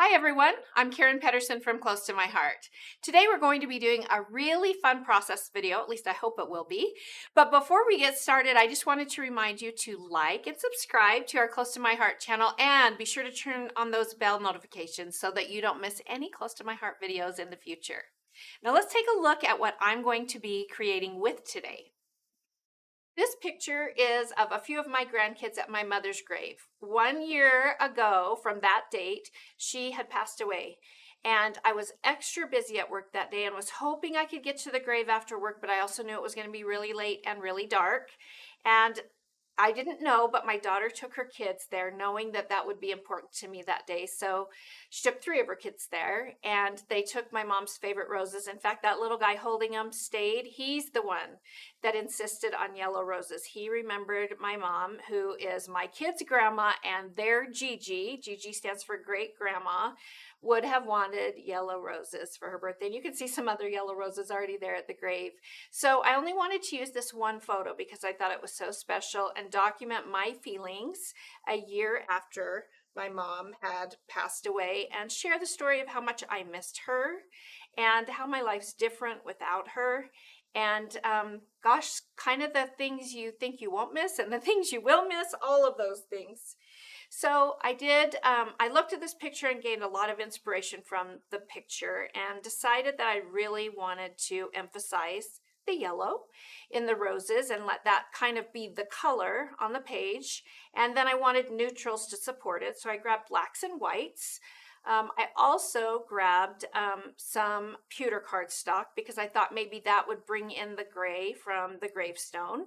Hi everyone, I'm Karen Pedersen from Close to My Heart. Today we're going to be doing a really fun process video, at least I hope it will be. But before we get started, I just wanted to remind you to like and subscribe to our Close to My Heart channel and be sure to turn on those bell notifications so that you don't miss any Close to My Heart videos in the future. Now let's take a look at what I'm going to be creating with today. This picture is of a few of my grandkids at my mother's grave. 1 year ago from that date, she had passed away. And I was extra busy at work that day and was hoping I could get to the grave after work, but I also knew it was going to be really late and really dark. And I didn't know, but my daughter took her kids there knowing that that would be important to me that day. So she took 3 of her kids there and they took my mom's favorite roses. In fact, that little guy holding them stayed. He's the one that insisted on yellow roses. He remembered my mom, who is my kids' grandma, and their Gigi, Gigi stands for great grandma, would have wanted yellow roses for her birthday. And you can see some other yellow roses already there at the grave. So I only wanted to use this one photo because I thought it was so special and document my feelings a year after my mom had passed away and share the story of how much I missed her and how my life's different without her. And gosh, kind of the things you think you won't miss and the things you will miss, all of those things. So I looked at this picture and gained a lot of inspiration from the picture and decided that I really wanted to emphasize the yellow in the roses and let that kind of be the color on the page. And then I wanted neutrals to support it. So I grabbed blacks and whites. I also grabbed some pewter cardstock because I thought maybe that would bring in the gray from the gravestone.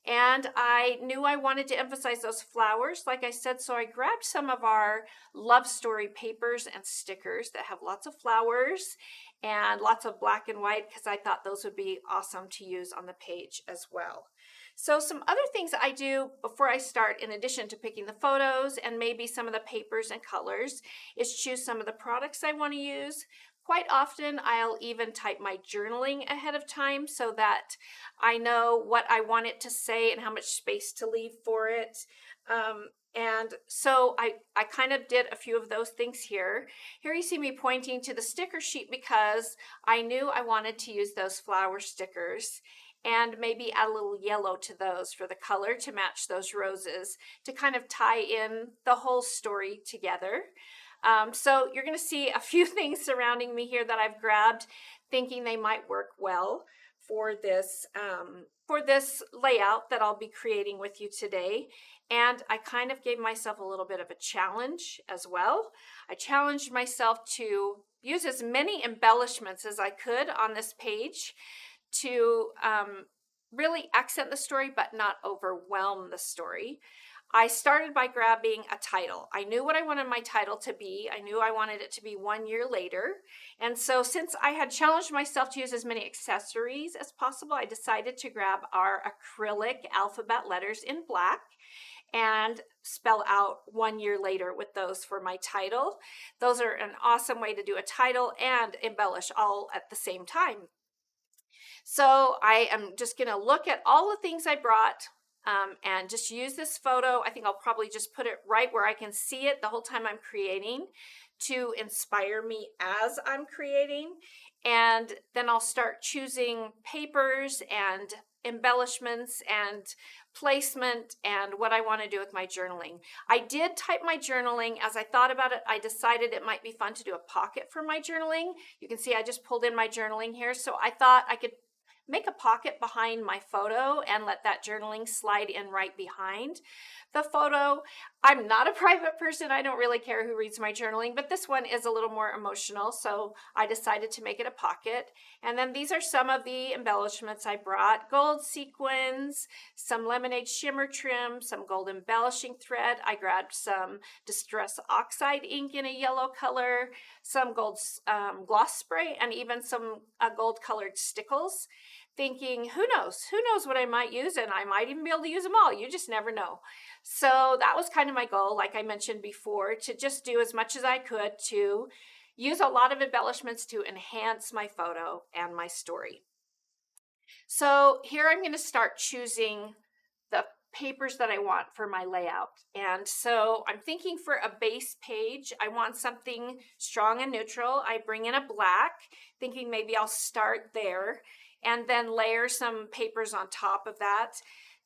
And I knew I wanted to emphasize those flowers, like I said, so I grabbed some of our love story papers and stickers that have lots of flowers and lots of black and white because I thought those would be awesome to use on the page as well. So some other things I do before I start, in addition to picking the photos and maybe some of the papers and colors, is choose some of the products I want to use. Quite often, I'll even type my journaling ahead of time so that I know what I want it to say and how much space to leave for it. And so I kind of did a few of those things here. Here you see me pointing to the sticker sheet because I knew I wanted to use those flower stickers and maybe add a little yellow to those for the color to match those roses to kind of tie in the whole story together. So you're going to see a few things surrounding me here that I've grabbed, thinking they might work well for this layout that I'll be creating with you today. And I kind of gave myself a little bit of a challenge as well. I challenged myself to use as many embellishments as I could on this page to really accent the story but not overwhelm the story. I started by grabbing a title. I knew what I wanted my title to be. I knew I wanted it to be 1 year later. And so since I had challenged myself to use as many accessories as possible, I decided to grab our acrylic alphabet letters in black and spell out 1 year later with those for my title. Those are an awesome way to do a title and embellish all at the same time. So I am just going to look at all the things I brought and just use this photo. I think I'll probably just put it right where I can see it the whole time I'm creating to inspire me as I'm creating. And then I'll start choosing papers and embellishments and placement and what I want to do with my journaling. I did type my journaling. As I thought about it, I decided it might be fun to do a pocket for my journaling. You can see I just pulled in my journaling here. So I thought I could make a pocket behind my photo and let that journaling slide in right behind the photo. I'm not a private person. I don't really care who reads my journaling, but this one is a little more emotional, so I decided to make it a pocket. And then these are some of the embellishments I brought. Gold sequins, some lemonade shimmer trim, some gold embellishing thread. I grabbed some Distress Oxide ink in a yellow color, some gold gloss spray, and even some gold colored stickles. Thinking, who knows what I might use, and I might even be able to use them all. You just never know. So that was kind of my goal, like I mentioned before, to just do as much as I could to use a lot of embellishments to enhance my photo and my story. So here I'm going to start choosing the papers that I want for my layout. And so I'm thinking for a base page, I want something strong and neutral. I bring in a black, thinking maybe I'll start there and then layer some papers on top of that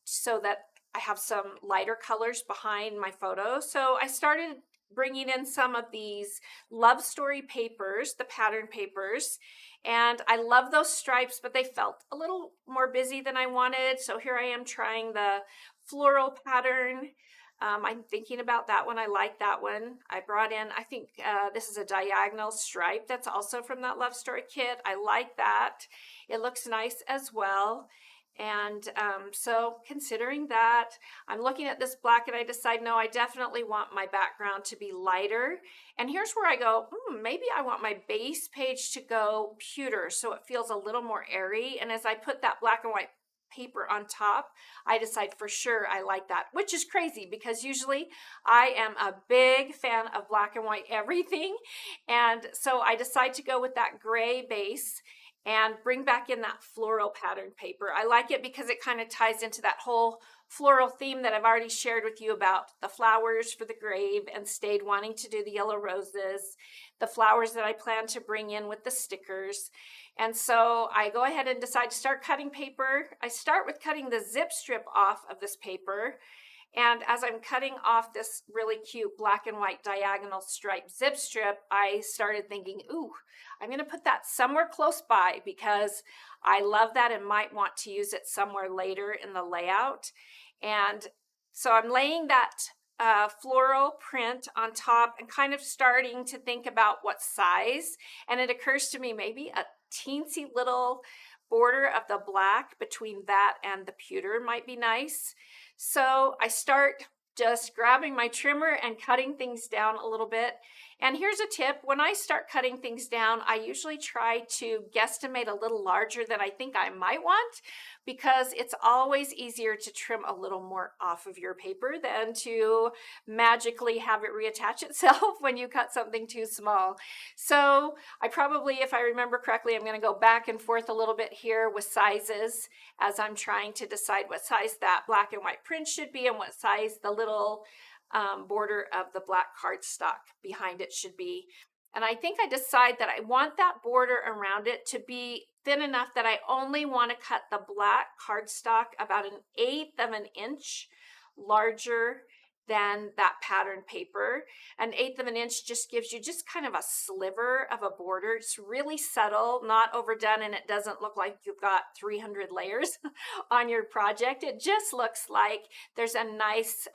so that I have some lighter colors behind my photo. So I started bringing in some of these love story papers, the pattern papers, and I love those stripes, but they felt a little more busy than I wanted. So here I am trying the floral pattern. I'm thinking about that one. I like that one. I brought in, I think this is a diagonal stripe that's also from that love story kit. I like that. It looks nice as well. And so considering that, I'm looking at this black and I decide, no, I definitely want my background to be lighter. And here's where I go, maybe I want my base page to go pewter so it feels a little more airy. And as I put that black and white paper on top, I decide for sure I like that, which is crazy because usually I am a big fan of black and white everything. And so I decide to go with that gray base and bring back in that floral pattern paper. I like it because it kind of ties into that whole floral theme that I've already shared with you about the flowers for the grave and stayed wanting to do the yellow roses, the flowers that I plan to bring in with the stickers. And so I go ahead and decide to start cutting paper. I start with cutting the zip strip off of this paper. And as I'm cutting off this really cute black and white diagonal stripe zip strip, I started thinking, ooh, I'm going to put that somewhere close by because I love that and might want to use it somewhere later in the layout. And so I'm laying that floral print on top and kind of starting to think about what size. And it occurs to me maybe a teensy little border of the black between that and the pewter might be nice. So I start just grabbing my trimmer and cutting things down a little bit. And here's a tip. When I start cutting things down, I usually try to guesstimate a little larger than I think I might want because it's always easier to trim a little more off of your paper than to magically have it reattach itself when you cut something too small. So I probably, if I remember correctly, I'm going to go back and forth a little bit here with sizes as I'm trying to decide what size that black and white print should be and what size the little border of the black cardstock behind it should be. And I think I decide that I want that border around it to be thin enough that I only want to cut the black cardstock about 1/8 of an inch larger than that pattern paper. 1/8 of an inch just gives you just kind of a sliver of a border. It's really subtle, not overdone, and it doesn't look like you've got 300 layers on your project. It just looks like there's a nice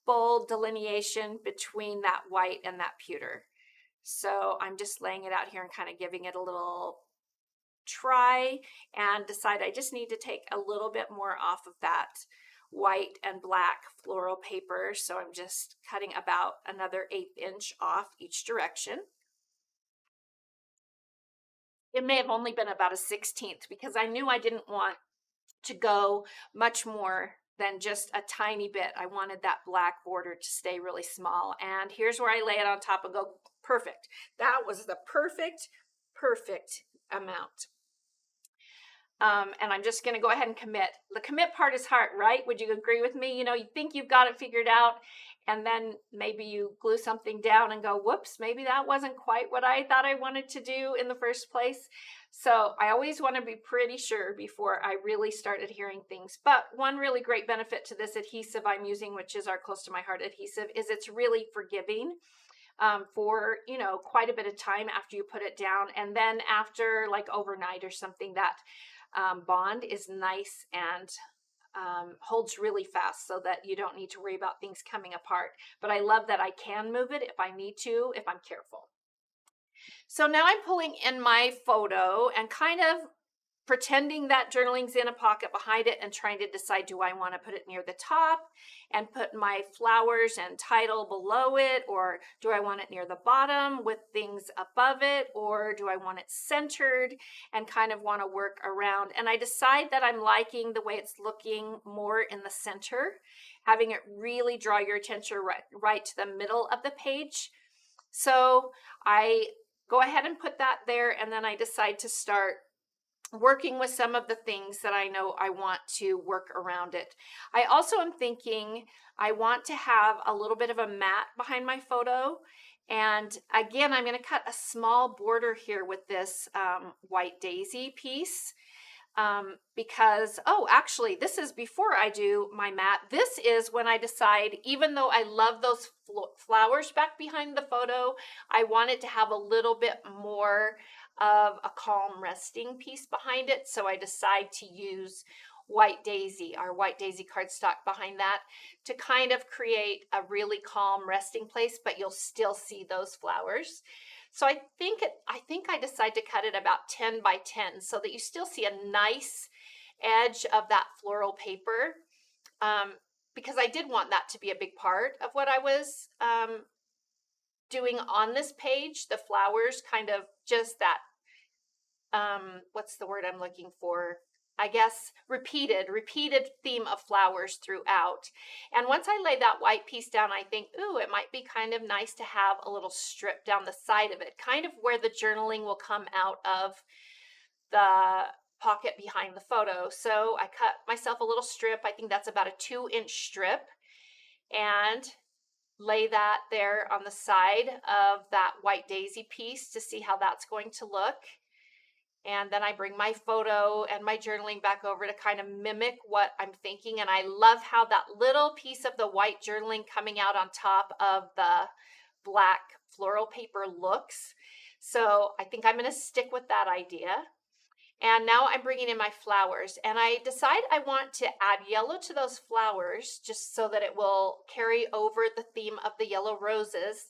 bold delineation between that white and that pewter. So I'm just laying it out here and kind of giving it a little try and decide I just need to take a little bit more off of that white and black floral paper. So I'm just cutting about another 1/8 inch off each direction. It may have only been about a 1/16 because I knew I didn't want to go much more than just a tiny bit. I wanted that black border to stay really small. And here's where I lay it on top and go, perfect. That was the perfect amount. And I'm just going to go ahead and commit. The commit part is hard, right? Would you agree with me? You know, you think you've got it figured out, and then maybe you glue something down and go, whoops, maybe that wasn't quite what I thought I wanted to do in the first place. So I always want to be pretty sure before I really start adhering things. But one really great benefit to this adhesive I'm using, which is our Close to My Heart adhesive, is it's really forgiving. For, you know, quite a bit of time after you put it down. And then after like overnight or something, that bond is nice and holds really fast so that you don't need to worry about things coming apart. But I love that I can move it if I need to, if I'm careful. So now I'm pulling in my photo and kind of pretending that journaling's in a pocket behind it and trying to decide, do I want to put it near the top and put my flowers and title below it, or do I want it near the bottom with things above it, or do I want it centered and kind of want to work around? And I decide that I'm liking the way it's looking more in the center, having it really draw your attention right to the middle of the page. So I go ahead and put that there, and then I decide to start working with some of the things that I know I want to work around it. I also am thinking I want to have a little bit of a mat behind my photo. And again, I'm going to cut a small border here with this white daisy piece because, oh, actually, this is before I do my mat. This is when I decide, even though I love those flowers back behind the photo, I want it to have a little bit more of a calm resting piece behind it. So I decide to use white daisy, our white daisy cardstock behind that, to kind of create a really calm resting place, but you'll still see those flowers. So I think I decide to cut it about 10 by 10 so that you still see a nice edge of that floral paper, because I did want that to be a big part of what I was doing on this page. The flowers, kind of just that, what's the word I'm looking for? I guess repeated theme of flowers throughout. And once I lay that white piece down, I think, ooh, it might be kind of nice to have a little strip down the side of it, kind of where the journaling will come out of the pocket behind the photo. So I cut myself a little strip. I think that's about a 2-inch strip, and lay that there on the side of that white daisy piece to see how that's going to look. And then I bring my photo and my journaling back over to kind of mimic what I'm thinking. And I love how that little piece of the white journaling coming out on top of the black floral paper looks. So I think I'm going to stick with that idea. And now I'm bringing in my flowers, and I decide I want to add yellow to those flowers just so that it will carry over the theme of the yellow roses.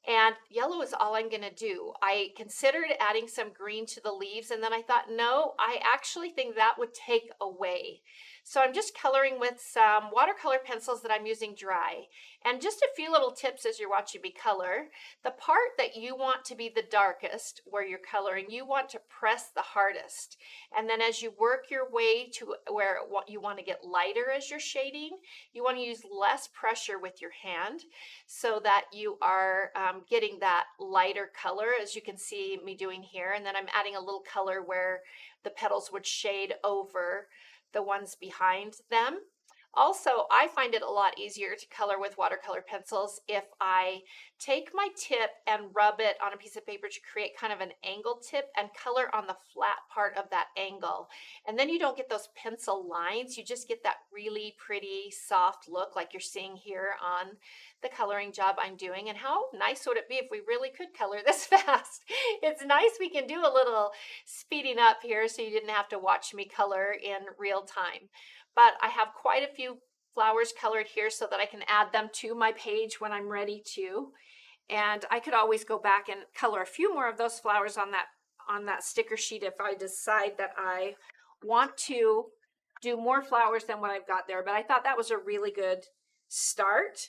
And yellow is all I'm going to do. I considered adding some green to the leaves, and then I thought, no, I actually think that would take away. So I'm just coloring with some watercolor pencils that I'm using dry. And just a few little tips as you're watching me color. The part that you want to be the darkest where you're coloring, you want to press the hardest. And then as you work your way to where you want to get lighter as you're shading, you want to use less pressure with your hand so that you are getting that lighter color, as you can see me doing here. And then I'm adding a little color where the petals would shade over the ones behind them. Also, I find it a lot easier to color with watercolor pencils if I take my tip and rub it on a piece of paper to create kind of an angled tip and color on the flat part of that angle. And then you don't get those pencil lines, you just get that really pretty soft look like you're seeing here on the coloring job I'm doing. And how nice would it be if we really could color this fast? It's nice we can do a little speeding up here so you didn't have to watch me color in real time. But I have quite a few flowers colored here so that I can add them to my page when I'm ready to. And I could always go back and color a few more of those flowers on that sticker sheet if I decide that I want to do more flowers than what I've got there. But I thought that was a really good start.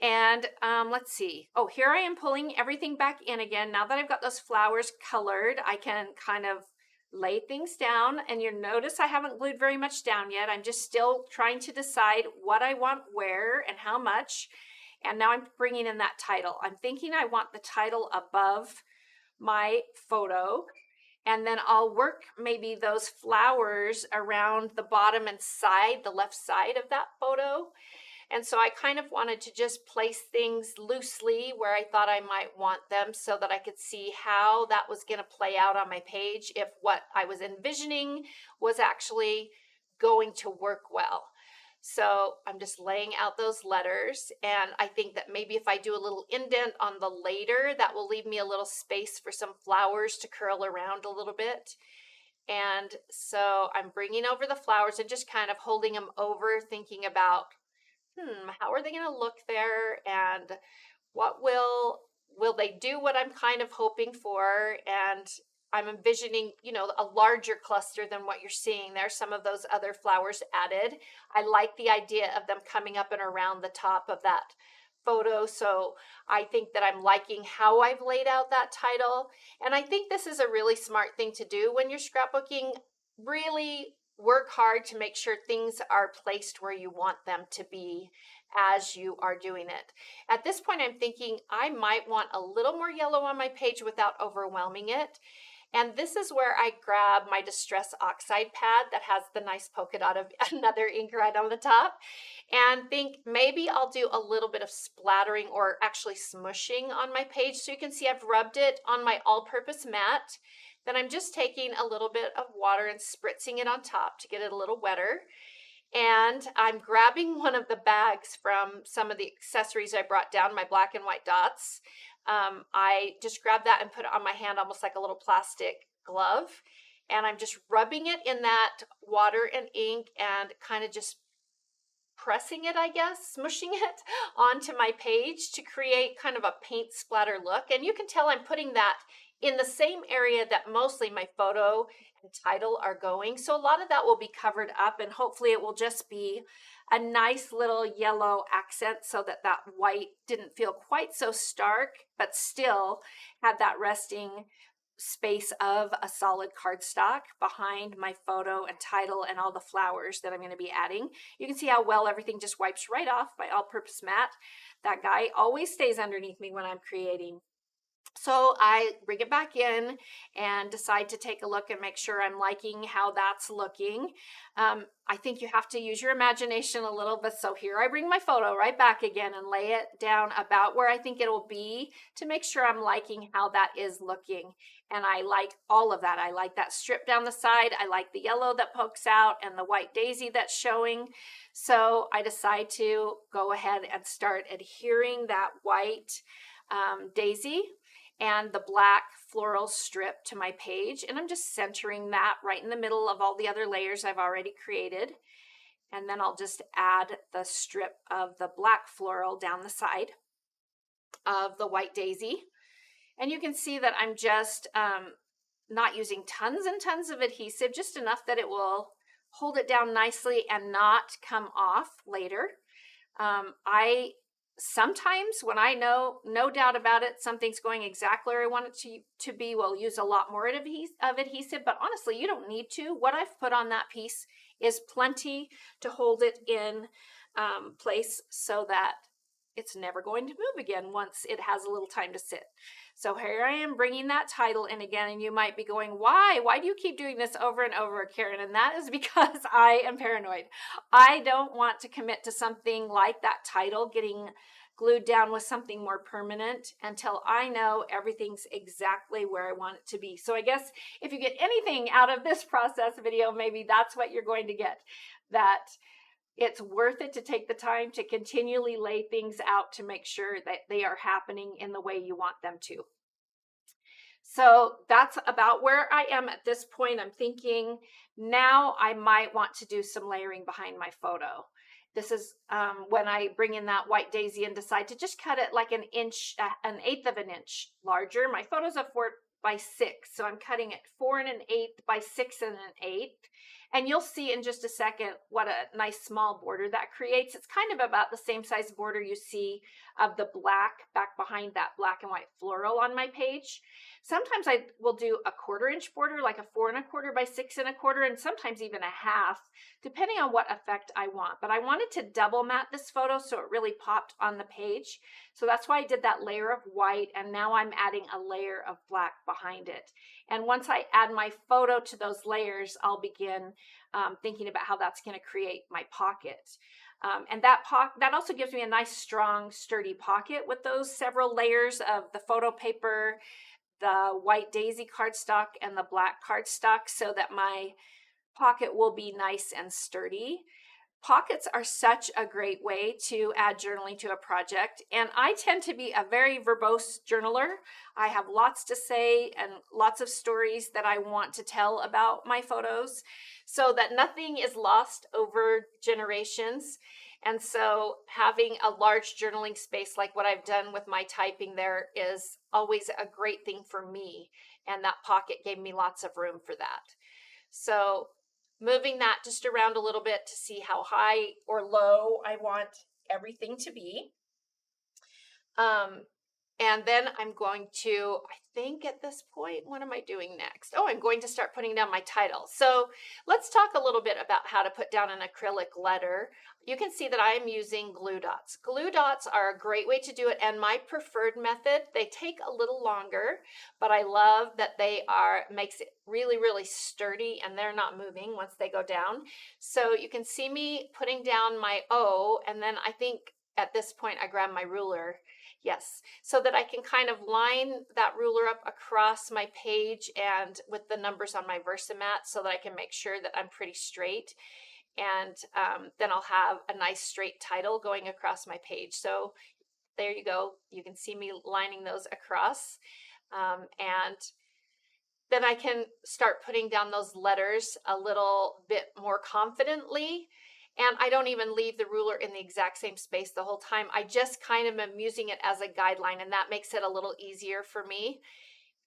And let's see. Oh, here I am pulling everything back in again. Now that I've got those flowers colored, I can kind of lay things down, and you'll notice I haven't glued very much down yet. I'm just still trying to decide what I want where and how much. And now I'm bringing in that title. I'm thinking I want the title above my photo, and then I'll work maybe those flowers around the bottom and side, the left side of that photo. And so I kind of wanted to just place things loosely where I thought I might want them so that I could see how that was going to play out on my page if what I was envisioning was actually going to work well. So I'm just laying out those letters, and I think that maybe if I do a little indent on the later, that will leave me a little space for some flowers to curl around a little bit. And so I'm bringing over the flowers and just kind of holding them over, thinking about how are they going to look there, and what will they do what I'm kind of hoping for? And I'm envisioning, a larger cluster than what you're seeing there. Some of those other flowers added. I like the idea of them coming up and around the top of that photo. So I think that I'm liking how I've laid out that title. And I think this is a really smart thing to do when you're scrapbooking. Really work hard to make sure things are placed where you want them to be as you are doing it. At this point, I'm thinking I might want a little more yellow on my page without overwhelming it. And this is where I grab my Distress Oxide pad that has the nice polka dot of another ink right on the top, and think maybe I'll do a little bit of splattering or actually smushing on my page. So you can see I've rubbed it on my all-purpose mat. Then I'm just taking a little bit of water and spritzing it on top to get it a little wetter. And I'm grabbing one of the bags from some of the accessories I brought down, my black and white dots. I just grabbed that and put it on my hand, almost like a little plastic glove. And I'm just rubbing it in that water and ink and kind of just pressing it, I guess, smushing it onto my page to create kind of a paint splatter look. And you can tell I'm putting that in the same area that mostly my photo and title are going. So a lot of that will be covered up, and hopefully it will just be a nice little yellow accent so that that white didn't feel quite so stark, but still had that resting space of a solid cardstock behind my photo and title and all the flowers that I'm going to be adding. You can see how well everything just wipes right off my all-purpose mat. That guy always stays underneath me when I'm creating. So I bring it back in and decide to take a look and make sure I'm liking how that's looking. I think you have to use your imagination a little bit. So here I bring my photo right back again and lay it down about where I think it'll be to make sure I'm liking how that is looking. And I like all of that. I like that strip down the side. I like the yellow that pokes out and the white daisy that's showing. So I decide to go ahead and start adhering that white daisy and the black floral strip to my page. And I'm just centering that right in the middle of all the other layers I've already created. And then I'll just add the strip of the black floral down the side of the white daisy. And you can see that I'm just not using tons and tons of adhesive, just enough that it will hold it down nicely and not come off later. I sometimes, when I know, no doubt about it, something's going exactly where I want it to be, we'll use a lot more of adhesive, but honestly, you don't need to. What I've put on that piece is plenty to hold it in place so that it's never going to move again once it has a little time to sit. So here I am bringing that title in again, and you might be going, why? Why do you keep doing this over and over, Karen? And that is because I am paranoid. I don't want to commit to something like that title getting glued down with something more permanent until I know everything's exactly where I want it to be. So I guess if you get anything out of this process video, maybe that's what you're going to get, that it's worth it to take the time to continually lay things out to make sure that they are happening in the way you want them to. So that's about where I am at this point. I'm thinking now I might want to do some layering behind my photo. This is when I bring in that white daisy and decide to just cut it like an eighth of an inch larger. My photo's a 4x6, so I'm cutting it 4 1/8 by 6 1/8. And you'll see in just a second what a nice small border that creates. It's kind of about the same size border you see of the black back behind that black and white floral on my page. Sometimes I will do a 1/4 inch border, like a 4 1/4 by 6 1/4, and sometimes even a half, depending on what effect I want. But I wanted to double matte this photo so it really popped on the page. So that's why I did that layer of white, and now I'm adding a layer of black behind it. And once I add my photo to those layers, I'll begin thinking about how that's going to create my pocket. And that also gives me a nice, strong, sturdy pocket with those several layers of the photo paper, the white daisy cardstock, and the black cardstock, so that my pocket will be nice and sturdy. Pockets are such a great way to add journaling to a project, and I tend to be a very verbose journaler. I have lots to say and lots of stories that I want to tell about my photos so that nothing is lost over generations. And so having a large journaling space like what I've done with my typing there is always a great thing for me, and that pocket gave me lots of room for that. So moving that just around a little bit to see how high or low I want everything to be. And then I'm going to, I think at this point, what am I doing next? Oh, I'm going to start putting down my title. So let's talk a little bit about how to put down an acrylic letter. You can see that I am using glue dots. Glue dots are a great way to do it, and my preferred method. They take a little longer, but I love that they makes it really, really sturdy, and they're not moving once they go down. So you can see me putting down my O, and then I think at this point I grab my ruler. Yes, so that I can kind of line that ruler up across my page and with the numbers on my Versamat so that I can make sure that I'm pretty straight. And then I'll have a nice straight title going across my page. So there you go. You can see me lining those across. And then I can start putting down those letters a little bit more confidently. And I don't even leave the ruler in the exact same space the whole time. I just kind of am using it as a guideline, and that makes it a little easier for me.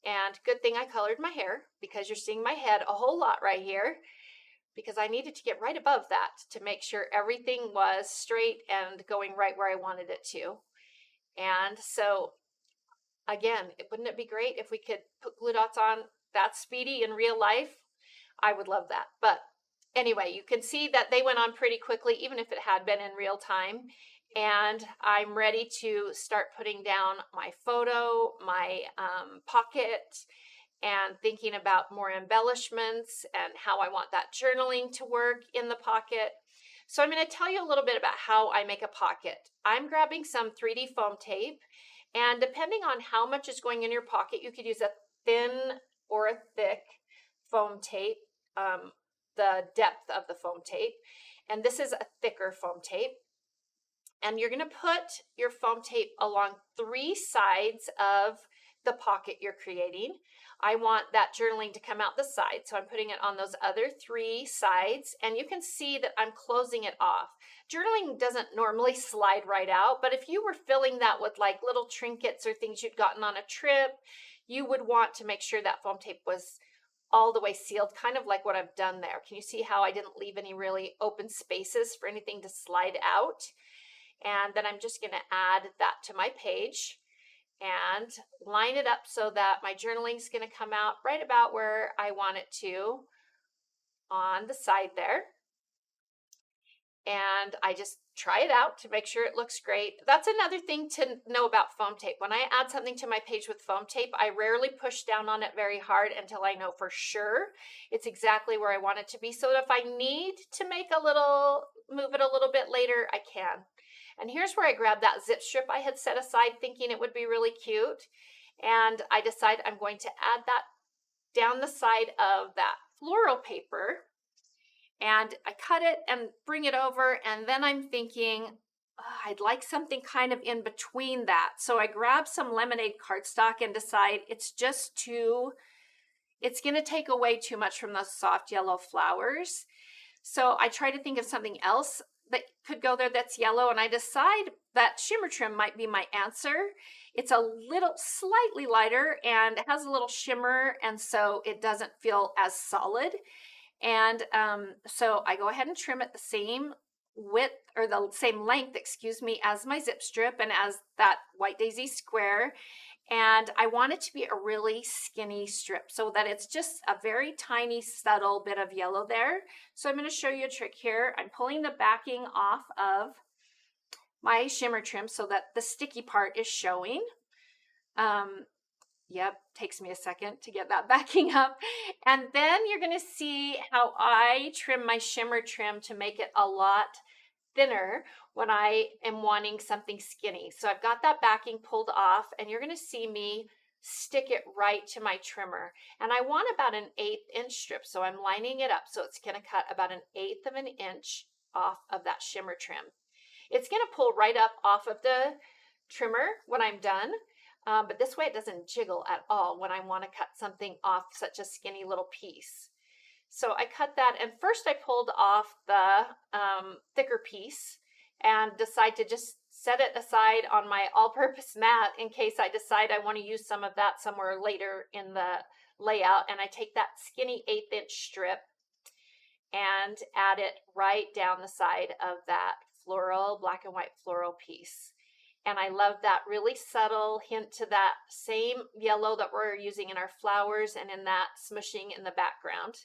And good thing I colored my hair, because you're seeing my head a whole lot right here, because I needed to get right above that to make sure everything was straight and going right where I wanted it to. And so again, wouldn't it be great if we could put glue dots on that speedy in real life? I would love that. But anyway, you can see that they went on pretty quickly, even if it had been in real time. And I'm ready to start putting down my photo, my pocket, and thinking about more embellishments and how I want that journaling to work in the pocket. So I'm going to tell you a little bit about how I make a pocket. I'm grabbing some 3D foam tape, and depending on how much is going in your pocket, you could use a thin or a thick foam tape, the depth of the foam tape. And this is a thicker foam tape. And you're going to put your foam tape along 3 sides of the pocket you're creating. I want that journaling to come out the side, so I'm putting it on those other 3 sides, and you can see that I'm closing it off. Journaling doesn't normally slide right out, but if you were filling that with like little trinkets or things you'd gotten on a trip, you would want to make sure that foam tape was all the way sealed, kind of like what I've done there. Can you see how I didn't leave any really open spaces for anything to slide out? And then I'm just going to add that to my page and line it up so that my journaling is going to come out right about where I want it to on the side there. And I just try it out to make sure it looks great. That's another thing to know about foam tape. When I add something to my page with foam tape, I rarely push down on it very hard until I know for sure it's exactly where I want it to be. So if I need to move it a little bit later, I can. And here's where I grabbed that zip strip I had set aside thinking it would be really cute. And I decide I'm going to add that down the side of that floral paper. And I cut it and bring it over. And then I'm thinking, oh, I'd like something kind of in between that. So I grab some lemonade cardstock and decide it's going to take away too much from those soft yellow flowers. So I try to think of something else that could go there that's yellow, and I decide that shimmer trim might be my answer. It's a little slightly lighter and it has a little shimmer, and so it doesn't feel as solid. And so I go ahead and trim it the same width, or the same length, excuse me, as my zip strip and as that white daisy square. And I want it to be a really skinny strip so that it's just a very tiny, subtle bit of yellow there. So I'm going to show you a trick here. I'm pulling the backing off of my shimmer trim so that the sticky part is showing. Yep, takes me a second to get that backing up. And then you're going to see how I trim my shimmer trim to make it a lot thinner when I am wanting something skinny. So I've got that backing pulled off, and you're going to see me stick it right to my trimmer. And I want about an 1/8 inch strip, so I'm lining it up so it's going to cut about an 1/8 of an inch off of that shimmer trim. It's going to pull right up off of the trimmer when I'm done, but this way it doesn't jiggle at all when I want to cut something off such a skinny little piece. So I cut that, and first I pulled off the thicker piece and decide to just set it aside on my all-purpose mat in case I decide I want to use some of that somewhere later in the layout. And I take that skinny 1/8 inch strip and add it right down the side of that floral, black and white floral piece. And I love that really subtle hint to that same yellow that we're using in our flowers and in that smushing in the background.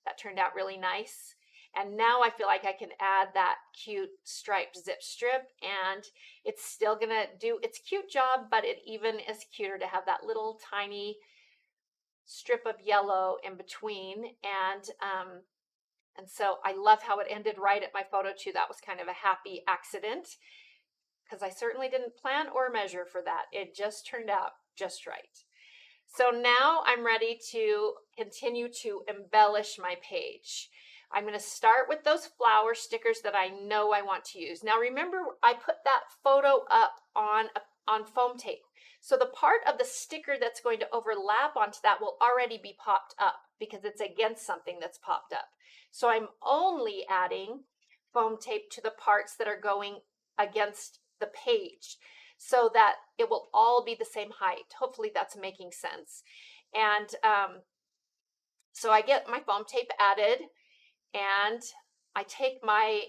That turned out really nice. And now I feel like I can add that cute striped zip strip, and it's still gonna do its cute job, but it even is cuter to have that little tiny strip of yellow in between. And so I love how it ended right at my photo too. That was kind of a happy accident because I certainly didn't plan or measure for that. It just turned out just right. So now I'm ready to continue to embellish my page. I'm going to start with those flower stickers that I know I want to use. Now remember, I put that photo up on foam tape. So the part of the sticker that's going to overlap onto that will already be popped up because it's against something that's popped up. So I'm only adding foam tape to the parts that are going against the page so that it will all be the same height. Hopefully that's making sense. And so I get my foam tape added, and I take my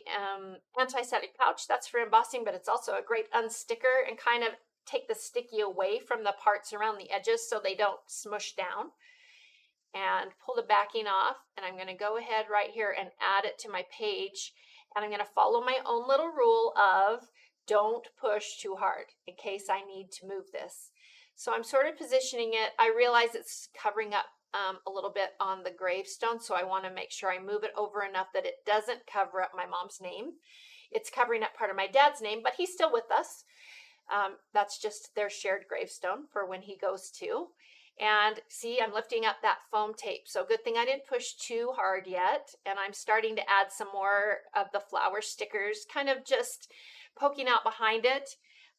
anti-static pouch. That's for embossing, but it's also a great unsticker, and kind of take the sticky away from the parts around the edges so they don't smush down. And pull the backing off, and I'm going to go ahead right here and add it to my page. And I'm going to follow my own little rule of don't push too hard in case I need to move this. So I'm sort of positioning it. I realize it's covering up a little bit on the gravestone, so I want to make sure I move it over enough that it doesn't cover up my mom's name. It's covering up part of my dad's name, but he's still with us. That's just their shared gravestone for when he goes too. And see, I'm lifting up that foam tape. So good thing I didn't push too hard yet. And I'm starting to add some more of the flower stickers, kind of just poking out behind it.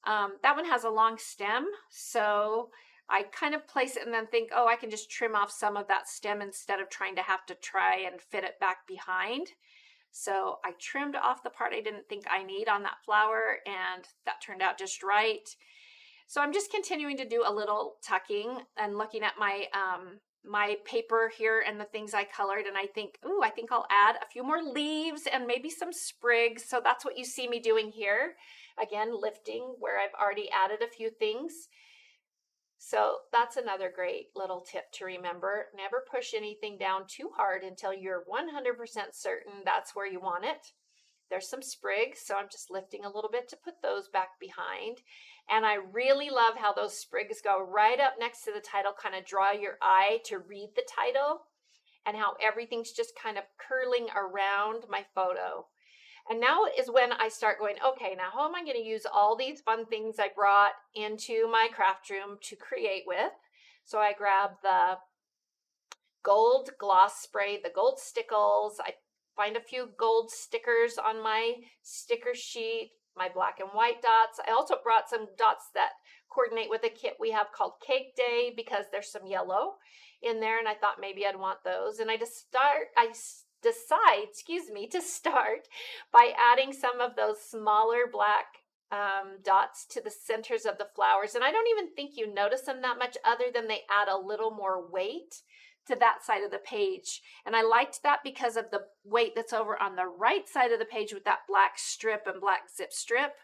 That one has a long stem, so I kind of place it and then think, oh, I can just trim off some of that stem instead of trying to have to try and fit it back behind. So I trimmed off the part I didn't think I need on that flower, and that turned out just right. So I'm just continuing to do a little tucking and looking at my my paper here and the things I colored, and I think, ooh, I think I'll add a few more leaves and maybe some sprigs. So that's what you see me doing here. Again, lifting where I've already added a few things. So that's another great little tip to remember. Never push anything down too hard until you're 100% certain that's where you want it. There's some sprigs, so I'm just lifting a little bit to put those back behind. And I really love how those sprigs go right up next to the title, kind of draw your eye to read the title, and how everything's just kind of curling around my photo. And now is when I start going, okay, now how am I going to use all these fun things I brought into my craft room to create with? So I grab the gold gloss spray, the gold stickles. I find a few gold stickers on my sticker sheet, my black and white dots. I also brought some dots that coordinate with a kit we have called Cake Day because there's some yellow in there, and I thought maybe I'd want those. And I decide to start by adding some of those smaller black dots to the centers of the flowers. And I don't even think you notice them that much, other than they add a little more weight to that side of the page. And I liked that because of the weight that's over on the right side of the page with that black strip and black zip strip.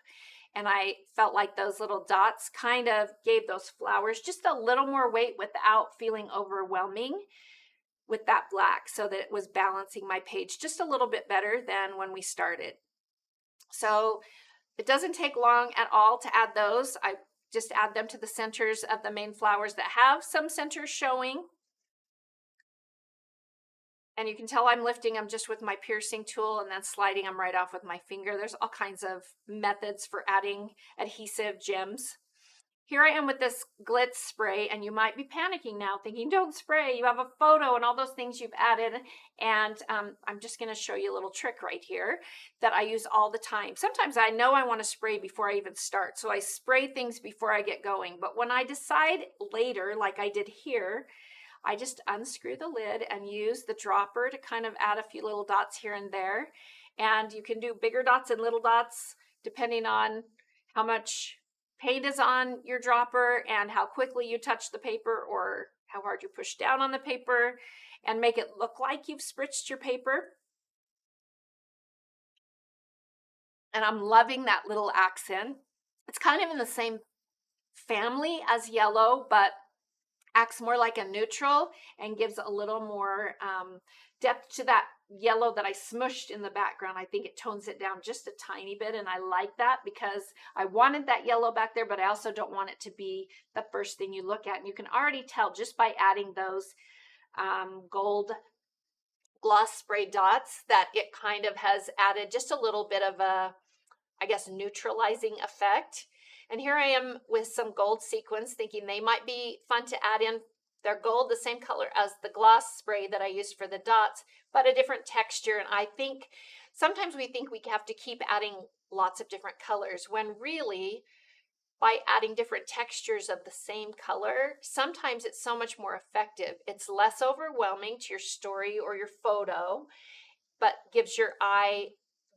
And I felt like those little dots kind of gave those flowers just a little more weight without feeling overwhelming with that black, so that it was balancing my page just a little bit better than when we started. So it doesn't take long at all to add those. I just add them to the centers of the main flowers that have some centers showing. And you can tell I'm lifting them just with my piercing tool and then sliding them right off with my finger. There's all kinds of methods for adding adhesive gems. Here I am with this glitz spray, and you might be panicking now thinking, don't spray, you have a photo and all those things you've added. And I'm just going to show you a little trick right here that I use all the time. Sometimes I know I want to spray before I even start, so I spray things before I get going. But when I decide later, like I did here, I just unscrew the lid and use the dropper to kind of add a few little dots here and there. And you can do bigger dots and little dots depending on how much paint is on your dropper and how quickly you touch the paper or how hard you push down on the paper, and make it look like you've spritzed your paper. And I'm loving that little accent It's kind of in the same family as yellow, but acts more like a neutral and gives a little more depth to that yellow that I smushed in the background. I think it tones it down just a tiny bit, and I like that because I wanted that yellow back there, but I also don't want it to be the first thing you look at. And you can already tell just by adding those gold gloss spray dots that it kind of has added just a little bit of a, I guess, neutralizing effect. And here I am with some gold sequins, thinking they might be fun to add in. They're gold, the same color as the gloss spray that I used for the dots, but a different texture. And I think sometimes we think we have to keep adding lots of different colors when really by adding different textures of the same color, sometimes it's so much more effective. It's less overwhelming to your story or your photo, but gives your eye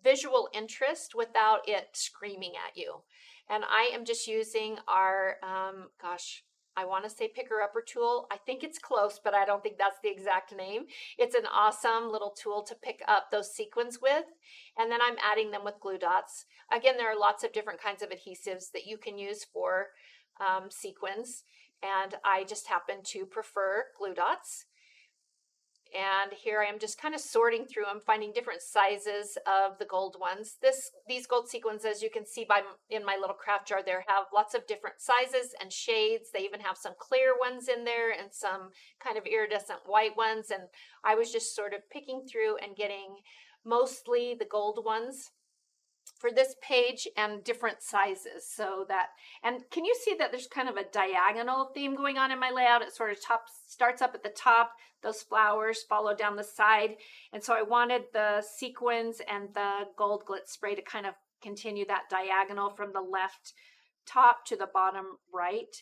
visual interest without it screaming at you. And I am just using our, I want to say picker upper tool. I think it's close, but I don't think that's the exact name. It's an awesome little tool to pick up those sequins with. And then I'm adding them with glue dots. Again, there are lots of different kinds of adhesives that you can use for sequins. And I just happen to prefer glue dots. And here I am just kind of sorting through. I'm finding different sizes of the gold ones. These gold sequins, as you can see in my little craft jar there, have lots of different sizes and shades. They even have some clear ones in there and some kind of iridescent white ones. And I was just sort of picking through and getting mostly the gold ones for this page and different sizes, so that, and can you see that there's kind of a diagonal theme going on in my layout? It sort of starts up at the top, those flowers follow down the side, and so I wanted the sequins and the gold glitz spray to kind of continue that diagonal from the left top to the bottom right.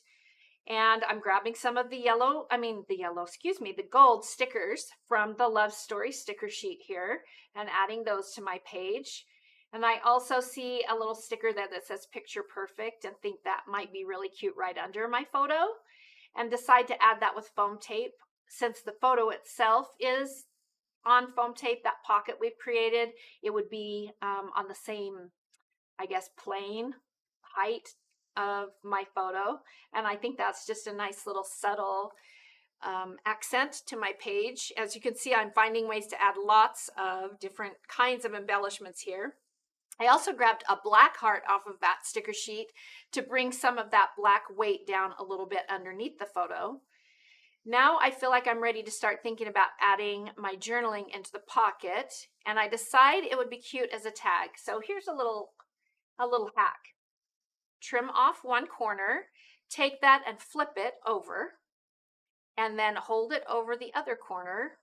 And I'm grabbing some of the gold stickers from the Love Story sticker sheet here and adding those to my page. And I also see a little sticker there that says picture perfect and think that might be really cute right under my photo, and decide to add that with foam tape. Since the photo itself is on foam tape, that pocket we've created, it would be on the same, I guess, plane height of my photo. And I think that's just a nice little subtle accent to my page. As you can see, I'm finding ways to add lots of different kinds of embellishments here. I also grabbed a black heart off of that sticker sheet to bring some of that black weight down a little bit underneath the photo. Now I feel like I'm ready to start thinking about adding my journaling into the pocket, and I decide it would be cute as a tag. So here's a little hack. Trim off one corner, take that and flip it over, and then hold it over the other corner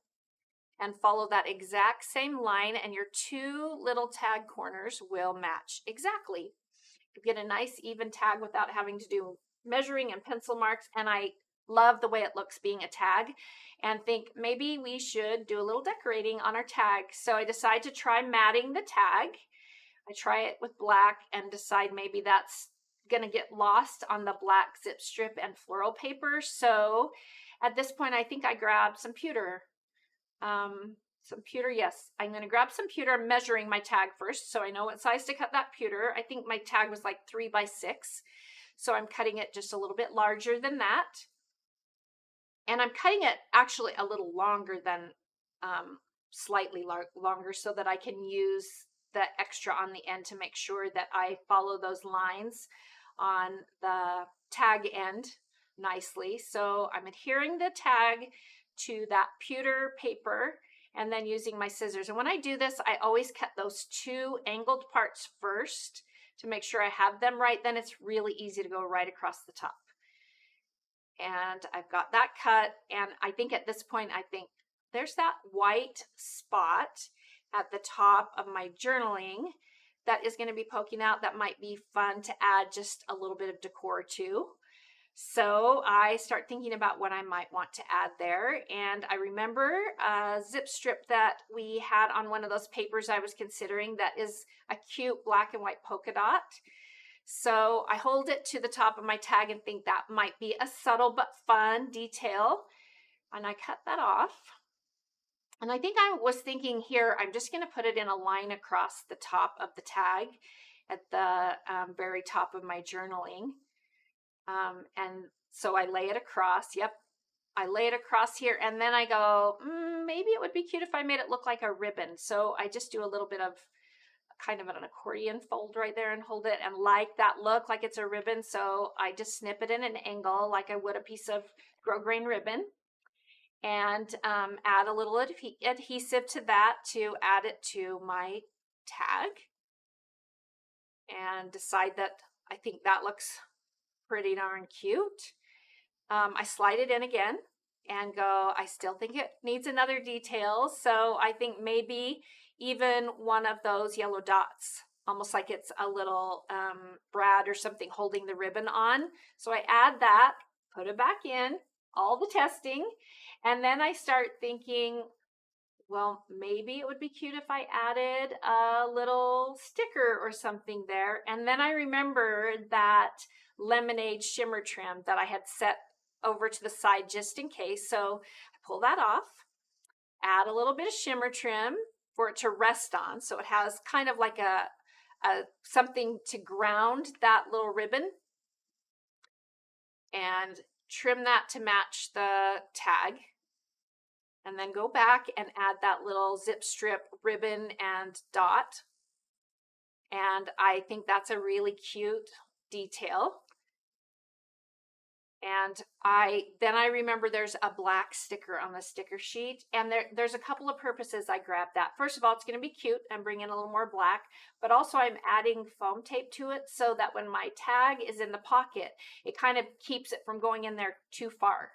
and follow that exact same line, and your two little tag corners will match exactly. You get a nice even tag without having to do measuring and pencil marks, and I love the way it looks being a tag, and think maybe we should do a little decorating on our tag. So I decide to try matting the tag. I try it with black and decide maybe that's gonna get lost on the black zip strip and floral paper. So at this point, I think I grabbed some pewter. Yes, I'm going to grab some pewter. I'm measuring my tag first, so I know what size to cut that pewter. I think my tag was like 3 by 6, so I'm cutting it just a little bit larger than that. And I'm cutting it actually a little longer than, slightly longer, so that I can use the extra on the end to make sure that I follow those lines on the tag end nicely. So I'm adhering the tag to that pewter paper and then using my scissors. And when I do this, I always cut those two angled parts first to make sure I have them right. Then it's really easy to go right across the top. And I've got that cut. And I think at this point, there's that white spot at the top of my journaling that is going to be poking out. That might be fun to add just a little bit of decor to. So I start thinking about what I might want to add there. And I remember a zip strip that we had on one of those papers I was considering that is a cute black and white polka dot. So I hold it to the top of my tag and think that might be a subtle but fun detail. And I cut that off. And I think I was thinking here, I'm just going to put it in a line across the top of the tag at the very top of my journaling. And so I lay it across. Yep, I lay it across here, and then I go, maybe it would be cute if I made it look like a ribbon. So I just do a little bit of kind of an accordion fold right there and hold it and like that look like it's a ribbon. So I just snip it in an angle like I would a piece of grosgrain ribbon, and add a little adhesive to that to add it to my tag, and decide that I think that looks pretty darn cute. I slide it in again and go, I still think it needs another detail. So I think maybe even one of those yellow dots, almost like it's a little brad or something holding the ribbon on. So I add that, put it back in, all the testing, and then I start thinking, well, maybe it would be cute if I added a little sticker or something there. And then I remembered that lemonade shimmer trim that I had set over to the side just in case. So I pull that off, add a little bit of shimmer trim for it to rest on. So it has kind of like a something to ground that little ribbon, and trim that to match the tag. And then go back and add that little zip strip ribbon and dot. And I think that's a really cute detail. And then I remember there's a black sticker on the sticker sheet, and there's a couple of purposes I grabbed that. First of all, it's going to be cute and bring in a little more black, but also I'm adding foam tape to it so that when my tag is in the pocket, it kind of keeps it from going in there too far.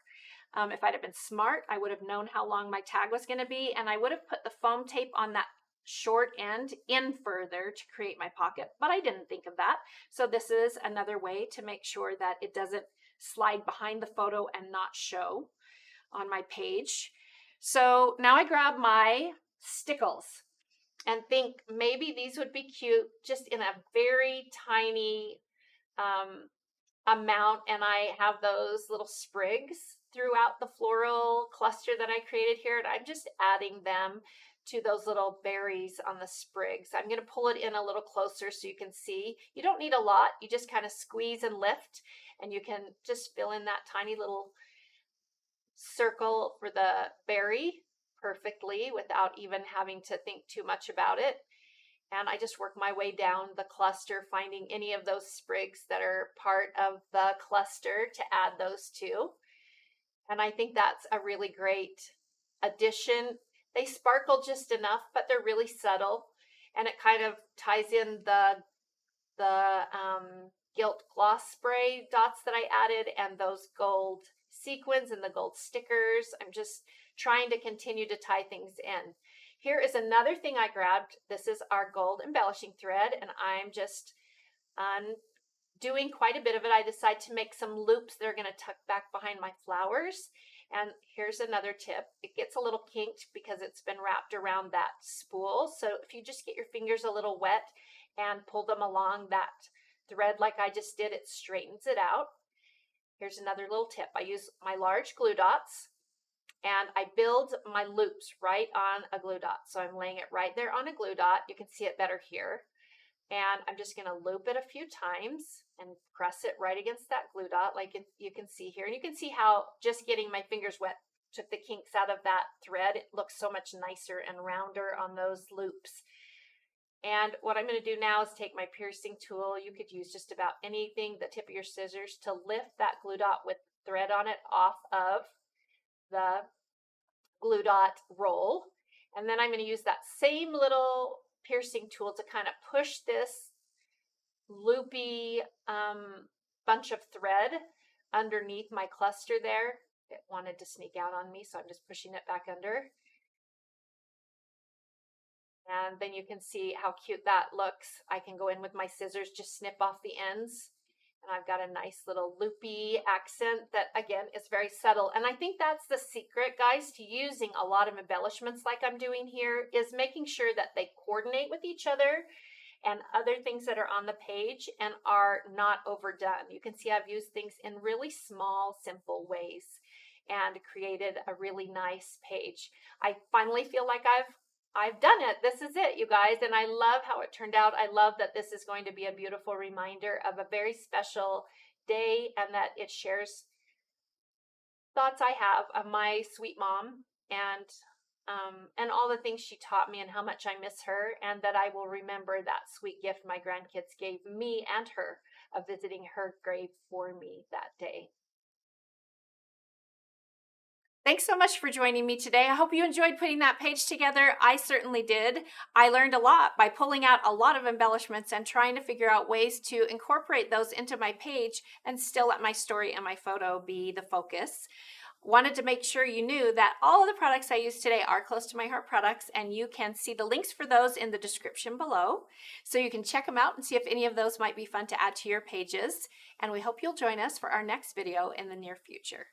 If I'd have been smart, I would have known how long my tag was going to be, and I would have put the foam tape on that short end in further to create my pocket, but I didn't think of that. So this is another way to make sure that it doesn't slide behind the photo and not show on my page. So now I grab my stickles and think maybe these would be cute just in a very tiny amount, and I have those little sprigs throughout the floral cluster that I created here, and I'm just adding them to those little berries on the sprigs. I'm going to pull it in a little closer so you can see. You don't need a lot. You just kind of squeeze and lift, and you can just fill in that tiny little circle for the berry perfectly without even having to think too much about it. And I just work my way down the cluster, finding any of those sprigs that are part of the cluster to add those to. And I think that's a really great addition. They sparkle just enough, but they're really subtle. And it kind of ties in the gilt gloss spray dots that I added and those gold sequins and the gold stickers. I'm just trying to continue to tie things in. Here is another thing I grabbed. This is our gold embellishing thread, and I'm just doing quite a bit of it. I decided to make some loops that are going to tuck back behind my flowers. And here's another tip. It gets a little kinked because it's been wrapped around that spool. So if you just get your fingers a little wet and pull them along that thread like I just did, it straightens it out. Here's another little tip. I use my large glue dots, and I build my loops right on a glue dot. So I'm laying it right there on a glue dot. You can see it better here. And I'm just going to loop it a few times and press it right against that glue dot like you can see here. And you can see how just getting my fingers wet took the kinks out of that thread. It looks so much nicer and rounder on those loops. And what I'm going to do now is take my piercing tool. You could use just about anything, the tip of your scissors, to lift that glue dot with thread on it off of the glue dot roll. And then I'm going to use that same little piercing tool to kind of push this loopy bunch of thread underneath my cluster there. It wanted to sneak out on me, so I'm just pushing it back under. And then you can see how cute that looks. I can go in with my scissors, just snip off the ends. And I've got a nice little loopy accent that, again, is very subtle. And I think that's the secret, guys, to using a lot of embellishments like I'm doing here, is making sure that they coordinate with each other and other things that are on the page and are not overdone. You can see I've used things in really small, simple ways and created a really nice page. I finally feel like I've I've done it. This is it, you guys. And I love how it turned out. I love that this is going to be a beautiful reminder of a very special day and that it shares thoughts I have of my sweet mom and all the things she taught me and how much I miss her, and that I will remember that sweet gift my grandkids gave me and her of visiting her grave for me that day. Thanks so much for joining me today. I hope you enjoyed putting that page together. I certainly did. I learned a lot by pulling out a lot of embellishments and trying to figure out ways to incorporate those into my page and still let my story and my photo be the focus. Wanted to make sure you knew that all of the products I use today are close to my heart products, and you can see the links for those in the description below. So you can check them out and see if any of those might be fun to add to your pages. And we hope you'll join us for our next video in the near future.